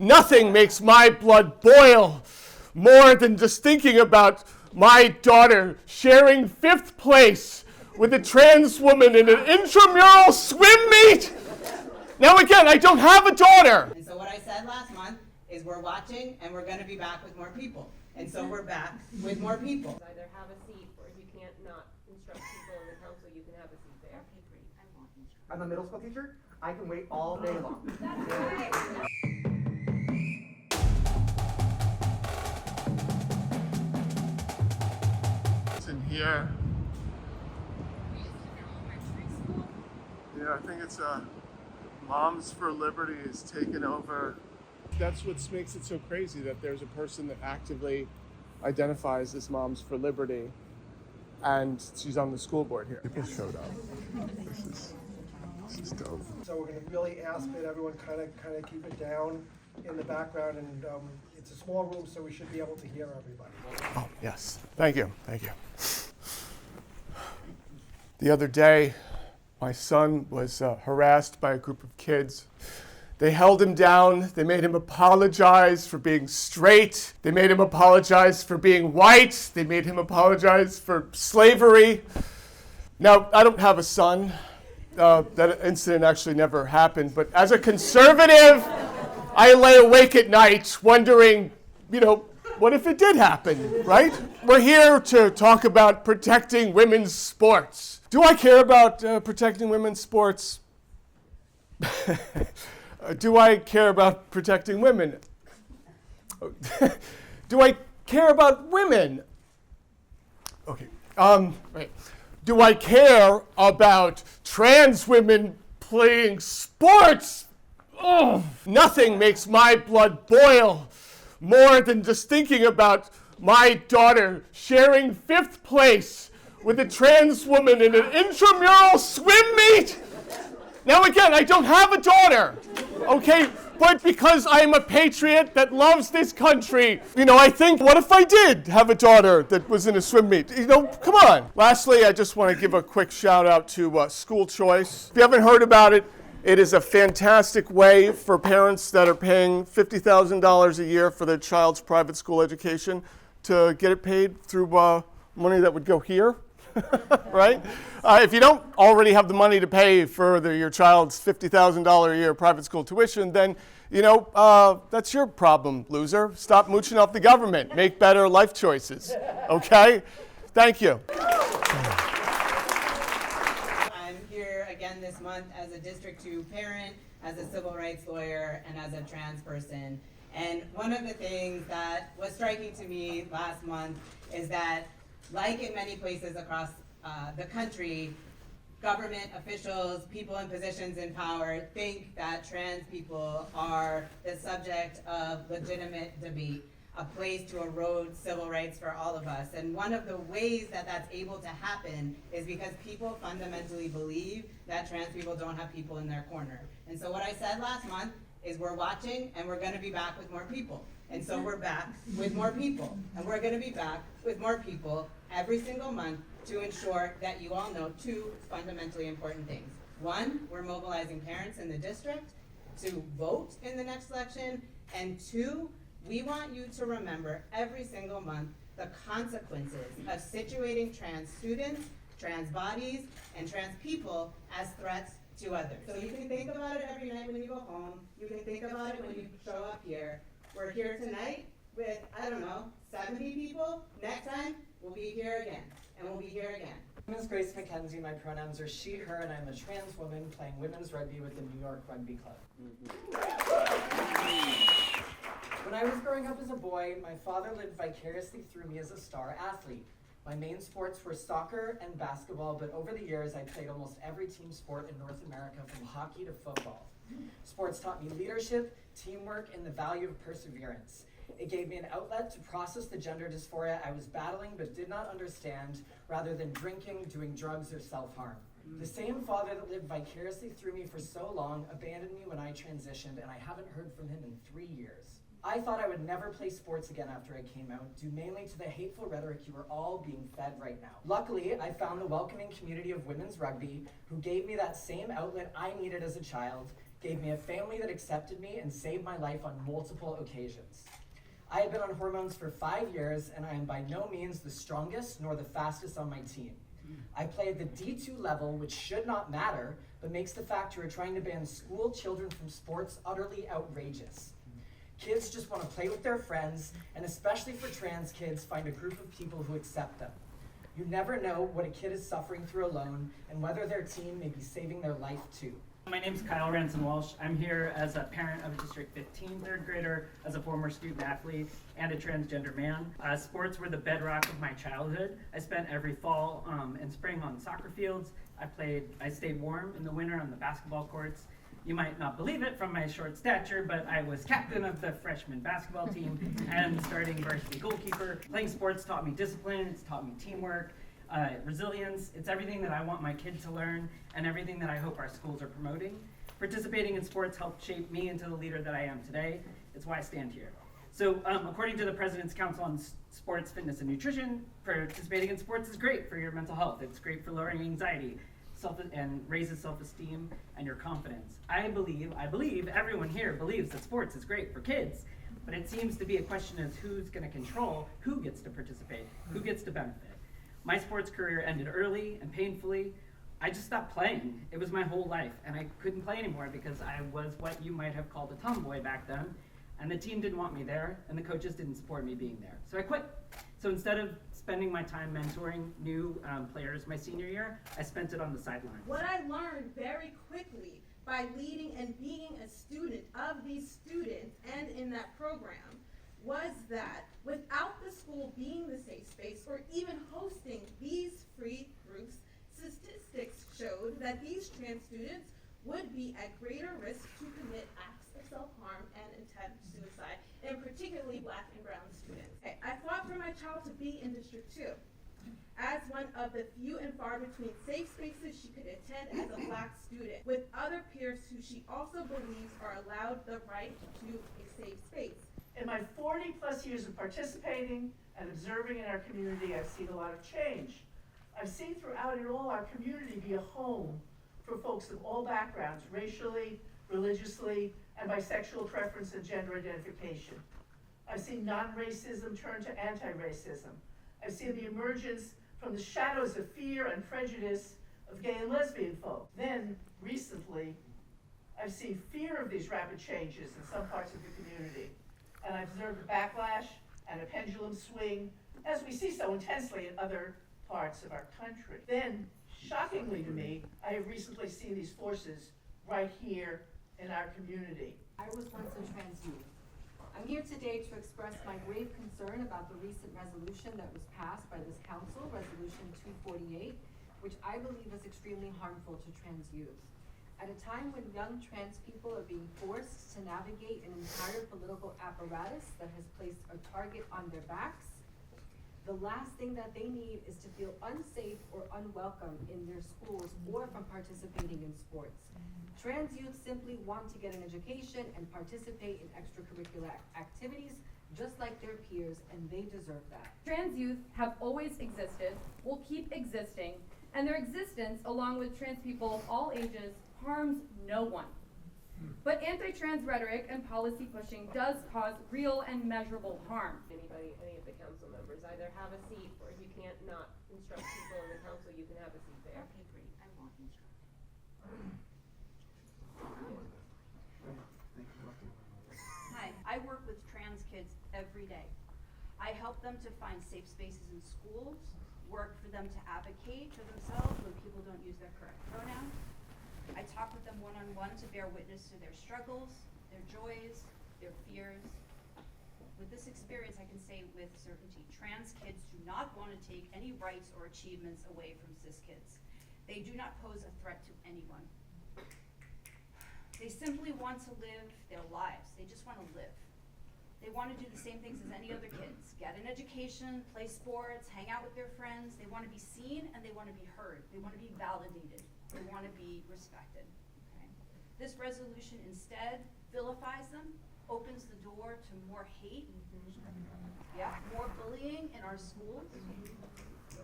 Nothing makes my blood boil more than just thinking about my daughter sharing 5th place with a trans woman in an intramural swim meet. Now again, I don't have a daughter. And so what I said last month is we're watching and we're going to be back with more people. And so we're back with more people. Either have a seat, or if you can't not instruct people in the council, you can have a seat there. Okay, great. I'm a middle school teacher. I can wait all day long. That's right. It's in here. Yeah, I think it's Moms for Liberty is taken over. That's what makes it so crazy, that there's a person that actively identifies as Moms for Liberty, and she's on the school board here. People showed up. This is dope. So we're going to really ask that everyone kind of keep it down in the background, and it's a small room, so we should be able to hear everybody. Oh, yes. Thank you. The other day, my son was harassed by a group of kids. They held him down. They made him apologize for being straight. They made him apologize for being white. They made him apologize for slavery. Now, I don't have a son. That incident actually never happened. But as a conservative, I lay awake at night wondering, what if it did happen, right? We're here to talk about protecting women's sports. Do I care about protecting women's sports? Do I care about protecting women? Do I care about women? Okay. Right. Do I care about trans women playing sports? Oh, nothing makes my blood boil more than just thinking about my daughter sharing 5th place with a trans woman in an intramural swim meet. Now again, I don't have a daughter, okay? But because I'm a patriot that loves this country, I think, what if I did have a daughter that was in a swim meet? Come on. Lastly, I just want to give a quick shout out to school choice. If you haven't heard about it, it is a fantastic way for parents that are paying $50,000 a year for their child's private school education to get it paid through money that would go here. Right? If you don't already have the money to pay for your child's $50,000 a year private school tuition, then, that's your problem, loser. Stop mooching off the government. Make better life choices. Okay? Thank you. I'm here again this month as a District 2 parent, as a civil rights lawyer, and as a trans person. And one of the things that was striking to me last month is that, like in many places across the country, government officials, people in positions in power think that trans people are the subject of legitimate debate, a place to erode civil rights for all of us. And one of the ways that that's able to happen is because people fundamentally believe that trans people don't have people in their corner. And so what I said last month is we're watching and we're going to be back with more people. And so we're back with more people. And we're going to be back with more people every single month to ensure that you all know 2 fundamentally important things. 1, we're mobilizing parents in the district to vote in the next election. And 2, we want you to remember every single month the consequences of situating trans students, trans bodies, and trans people as threats to others. So you can think about it every night when you go home. You can think about it when you show up here. We're here tonight with, 70 people. Next time, we'll be here again, and we'll be here again. My name is Grace McKenzie. My pronouns are she, her, and I'm a trans woman playing women's rugby with the New York Rugby Club. When I was growing up as a boy, my father lived vicariously through me as a star athlete. My main sports were soccer and basketball, but over the years, I played almost every team sport in North America, from hockey to football. Sports taught me leadership, teamwork, and the value of perseverance. It gave me an outlet to process the gender dysphoria I was battling but did not understand, rather than drinking, doing drugs, or self-harm. The same father that lived vicariously through me for so long abandoned me when I transitioned, and I haven't heard from him in 3 years. I thought I would never play sports again after I came out, due mainly to the hateful rhetoric you are all being fed right now. Luckily, I found the welcoming community of women's rugby, who gave me that same outlet I needed as a child, gave me a family that accepted me, and saved my life on multiple occasions. I have been on hormones for 5 years, and I am by no means the strongest nor the fastest on my team. I play at the D2 level, which should not matter, but makes the fact you are trying to ban school children from sports utterly outrageous. Kids just want to play with their friends, and especially for trans kids, find a group of people who accept them. You never know what a kid is suffering through alone, and whether their team may be saving their life too. My name's Kyle Ransom Walsh. I'm here as a parent of a District 15 third grader, as a former student athlete, and a transgender man. Sports were the bedrock of my childhood. I spent every fall and spring on soccer fields. I stayed warm in the winter on the basketball courts. You might not believe it from my short stature, but I was captain of the freshman basketball team and starting varsity goalkeeper. Playing sports taught me discipline, it's taught me teamwork, resilience. It's everything that I want my kid to learn and everything that I hope our schools are promoting. Participating in sports helped shape me into the leader that I am today. It's why I stand here. So according to the President's Council on Sports, Fitness, and Nutrition, participating in sports is great for your mental health. It's great for lowering anxiety and raises self-esteem and your confidence. I believe everyone here believes that sports is great for kids, but it seems to be a question of who's gonna control who gets to participate, who gets to benefit. My sports career ended early and painfully. I just stopped playing. It was my whole life, and I couldn't play anymore because I was what you might have called a tomboy back then, and the team didn't want me there, and the coaches didn't support me being there. So I quit. So instead of spending my time mentoring new players my senior year, I spent it on the sidelines. What I learned very quickly by leading and being a student of these students and in that program was that without the school being the safe space or even hosting these free groups, statistics showed that these trans students would be at greater risk to commit acts of self-harm and attempt suicide, and particularly Black and brown students. I fought for my child to be in District 2 as one of the few and far between safe spaces she could attend as a Black student with other peers who she also believes are allowed the right to a safe space. In my 40 plus years of participating and observing in our community, I've seen a lot of change. I've seen throughout it all our community be a home for folks of all backgrounds, racially, religiously, and by sexual preference and gender identification. I've seen non-racism turn to anti-racism. I've seen the emergence from the shadows of fear and prejudice of gay and lesbian folk. Then, recently, I've seen fear of these rapid changes in some parts of the community. And I've observed a backlash and a pendulum swing, as we see so intensely in other parts of our country. Then, shockingly to me, I have recently seen these forces right here in our community. I was once a trans youth. I'm here today to express my grave concern about the recent resolution that was passed by this council, Resolution 248, which I believe is extremely harmful to trans youth. At a time when young trans people are being forced to navigate an entire political apparatus that has placed a target on their backs, the last thing that they need is to feel unsafe or unwelcome in their schools or from participating in sports. Trans youth simply want to get an education and participate in extracurricular activities just like their peers, and they deserve that. Trans youth have always existed, will keep existing, and their existence, along with trans people of all ages, harms no one. But anti-trans rhetoric and policy pushing does cause real and measurable harm. Any of the council members either have a seat, or if you can't not instruct people in the council, you can have a seat there. Okay, great, I won't instruct. Hi, I work with trans kids every day. I help them to find safe spaces in schools, work for them to advocate for themselves when people don't use their correct pronouns. I talk with them one-on-one to bear witness to their struggles, their joys, their fears. With this experience, I can say with certainty, trans kids do not want to take any rights or achievements away from cis kids. They do not pose a threat to anyone. They simply want to live their lives. They just want to live. They want to do the same things as any other kids. Get an education, play sports, hang out with their friends. They want to be seen and they want to be heard. They want to be validated. They want to be respected. Okay? This resolution instead vilifies them, opens the door to more hate, more bullying in our schools.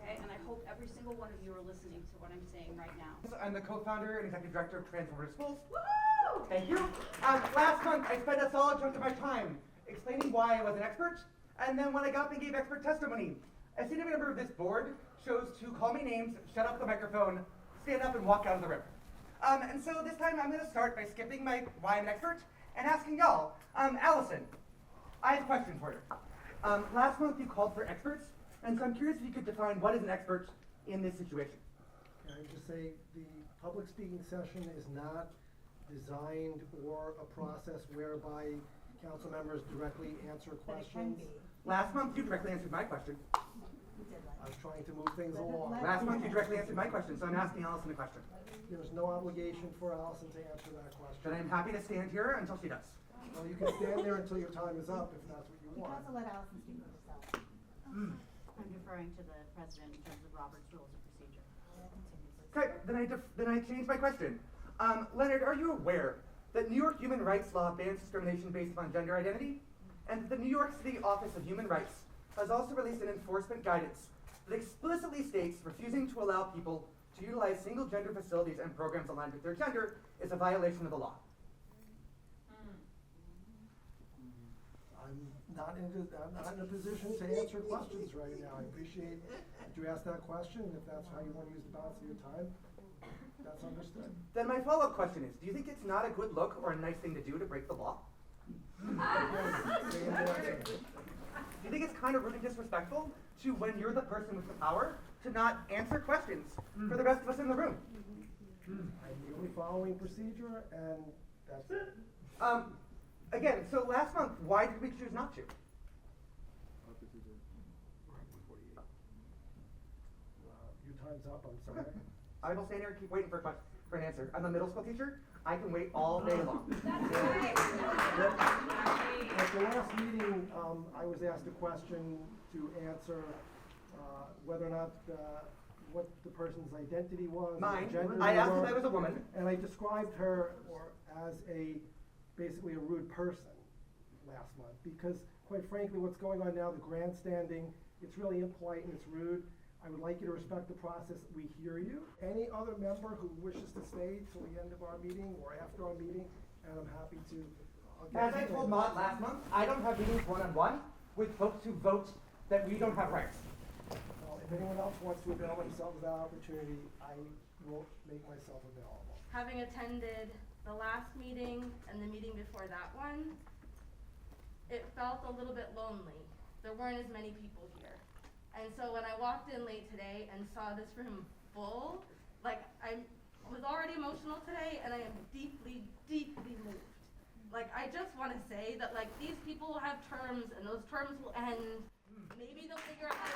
Okay? And I hope every single one of you are listening to what I'm saying right now. I'm the co-founder and executive director of Transformative Schools. Woo! Thank you. Last month, I spent a solid chunk of my time explaining why I was an expert, and then when I got up and gave expert testimony, a senior member of this board chose to call me names, shut off the microphone, stand up, and walk out of the room. And so this time I'm going to start by skipping my why I'm an expert and asking y'all. Allison, I have a question for you. Last month you called for experts, and so I'm curious if you could define what is an expert in this situation. Can I just say the public speaking session is not designed or a process whereby council members directly answer questions. Last month you directly answered my question. I was trying to move things along. Last month you directly answered my question, so I'm asking Allison a question. There's no obligation for Allison to answer that question. Then I'm happy to stand here until she does. Well, you can stand there until your time is up if that's what you You can want. also let Allison speak for herself. I'm deferring to the president in terms of Robert's Rules of Procedure. Okay, then I changed my question. Leonard, are you aware that New York human rights law bans discrimination based upon gender identity? And the New York City Office of Human Rights has also released an enforcement guidance that explicitly states refusing to allow people to utilize single gender facilities and programs aligned with their gender is a violation of the law. I'm not in a position to answer questions right now. I appreciate that you asked that question, and if that's how you want to use the balance of your time, that's understood. Then my follow-up question is, do you think it's not a good look or a nice thing to do to break the law? Do you think it's kind of rude and disrespectful to, when you're the person with the power, to not answer questions for the rest of us in the room? I'm merely following procedure, and that's it. Again, so last month, why did we choose not to? Your time's up, I'm sorry. I will stand here and keep waiting for an answer. I'm a middle school teacher. I can wait all day long. At the last meeting, I was asked a question to answer whether or not what the person's identity was. Mine. Gender I asked were, if I was a woman. And I described her as basically a rude person last month, because quite frankly, what's going on now, the grandstanding, it's really impolite and it's rude. I would like you to respect the process. We hear you. Any other member who wishes to stay till the end of our meeting or after our meeting, and I'm happy to. As I told Maud last month, I don't have meetings one-on-one with folks who vote that we don't have rights. Well, if anyone else wants to avail themselves of that opportunity, I will make myself available. Having attended the last meeting and the meeting before that one, it felt a little bit lonely. There weren't as many people here. And so when I walked in late today and saw this room full, like I was already emotional today and I am deeply, deeply moved. Like I just want to say that like these people will have terms and those terms will end. Maybe they'll figure out how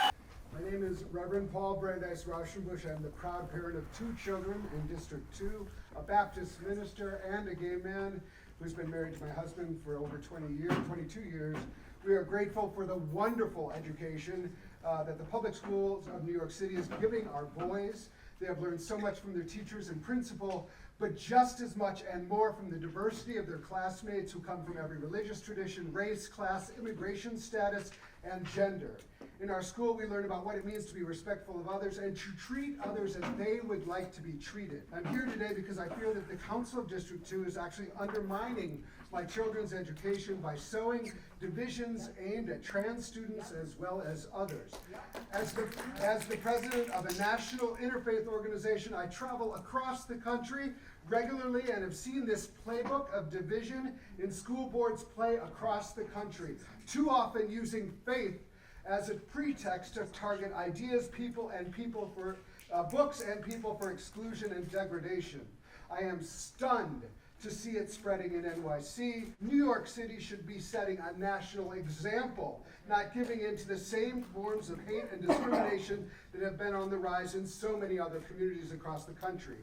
to My name is Reverend Paul Brandeis Rauschenbusch. I'm the proud parent of 2 children in District 2, a Baptist minister and a gay man who's been married to my husband for over 22 years. We are grateful for the wonderful education that the public schools of New York City is giving our boys. They have learned so much from their teachers and principal, but just as much and more from the diversity of their classmates who come from every religious tradition, race, class, immigration status, and gender. In our school, we learn about what it means to be respectful of others and to treat others as they would like to be treated. I'm here today because I feel that the Council of District 2 is actually undermining my children's education by sowing divisions aimed at trans students as well as others. As the president of a national interfaith organization, I travel across the country regularly and have seen this playbook of division in school boards play across the country, too often using faith as a pretext to target ideas, people, and people for books and people for exclusion and degradation. I am stunned to see it spreading in NYC. New York City should be setting a national example, not giving in to the same forms of hate and discrimination that have been on the rise in so many other communities across the country.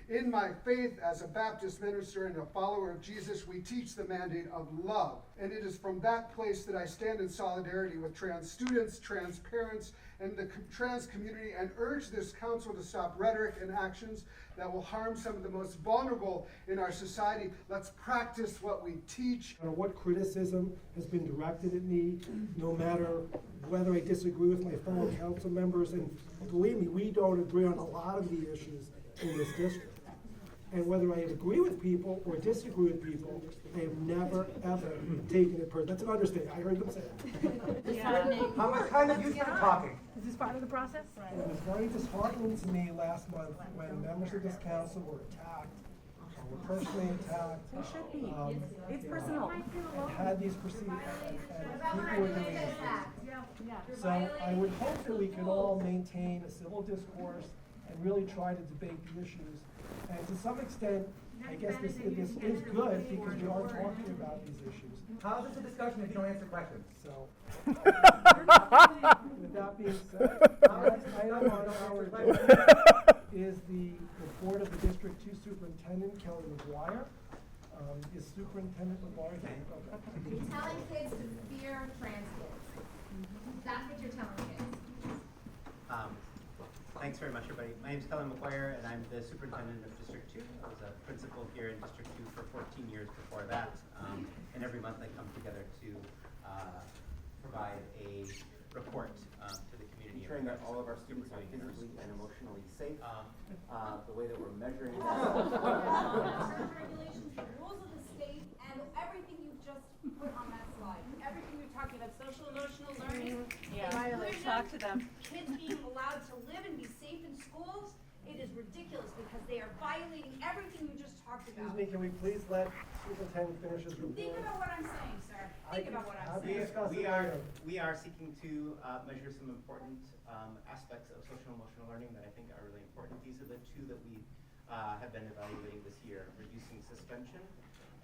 In my faith as a Baptist minister and a follower of Jesus, we teach the mandate of love. And it is from that place that I stand in solidarity with trans students, trans parents, and the trans community, and urge this council to stop rhetoric and actions that will harm some of the most vulnerable in our society. Let's practice what we teach. No matter what criticism has been directed at me, no matter whether I disagree with my fellow council members, and believe me, we don't agree on a lot of the issues in this district. And whether I agree with people or disagree with people, I have never, ever taken it personally. That's an understatement. I heard them say that. How much time have you spent talking? Is this part of the process? It was very disheartening to me last month when members of this council were attacked, were personally attacked. It should be. It's personal. And had these proceedings, and people were doing this. So I would hope that we could all maintain a civil discourse and really try to debate the issues. And to some extent, I guess this is good because we are talking about these issues. How is this a discussion if you don't answer questions? So, with that being said, item on our agenda is the report of the District 2 Superintendent, Kelly McGuire. Is Superintendent McGuire here? Okay. You're telling kids to fear trans kids. That's what you're telling kids. Thanks very much, everybody. My name is Kelly McGuire, and I'm the superintendent of District 2. I was a principal here in District 2 for 14 years before that. And every month I come together to provide a report to the community. Ensuring that all of our students are physically and emotionally safe. The way that we're measuring Regulations, the rules of the state, and everything you just put on that slide. Everything you're talking about, social emotional learning. Talk to them. Kids being allowed to live and be safe in schools. It is ridiculous because they are violating everything you just talked about. Excuse me, can we please let Superintendent finish his report? Think about what I'm saying, sir. Think about what I'm saying. We are seeking to measure some important aspects of social emotional learning that I think are really important. These are the two that we have been evaluating this year: reducing suspension,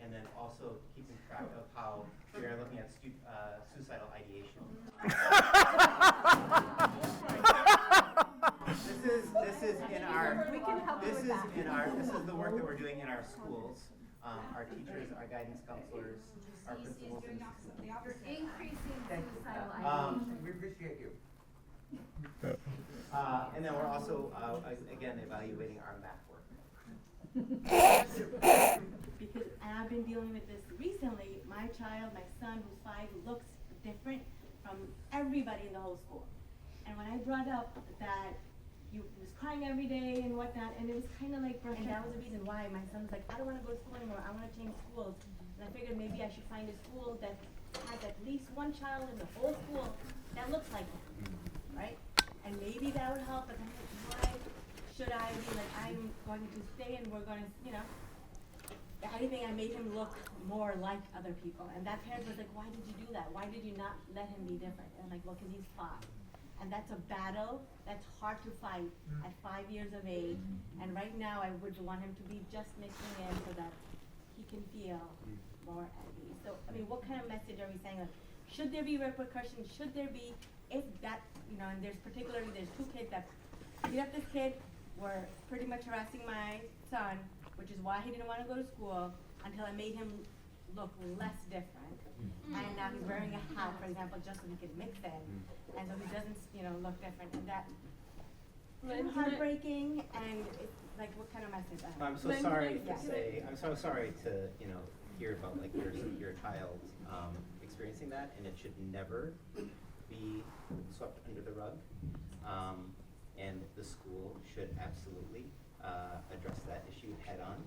and then also keeping track of how we are looking at suicidal ideation. This is the work that we're doing in our schools. Our teachers, our guidance counselors, our principals, and You're increasing suicidal ideation. We appreciate you. and then we're also again evaluating our math work. Because I've been dealing with this recently. My child, my son, who's 5, looks different from everybody in the whole school. And when I brought up that he was crying every day and whatnot, and it was kind of like, and that was the reason why my son was like, I don't want to go to school anymore. I want to change schools. And I figured maybe I should find a school that has at least one child in the whole school that looks like him, right? And maybe that would help. But I'm like, why should I be like, I'm going to stay and we're going to, you know? I think I made him look more like other people. And that parent was like, why did you do that? Why did you not let him be different? And I'm like, well, because he's 5. And that's a battle that's hard to fight at 5 years of age. And right now I would want him to be just mixing in so that he can feel more at ease. So, I mean, what kind of message are we saying? Like, should there be repercussions? Should there be, if that, you know, and there's 2 kids that beat up this kid, were pretty much harassing my son, which is why he didn't want to go to school until I made him look less different. And now he's wearing a hat, for example, just so he can mix in. And so he doesn't, you know, look different. And that's heartbreaking. And it's like, what kind of message? I'm so sorry to say. I'm so sorry to hear about like your child experiencing that, and it should never be swept under the rug. And the school should absolutely address that issue head on.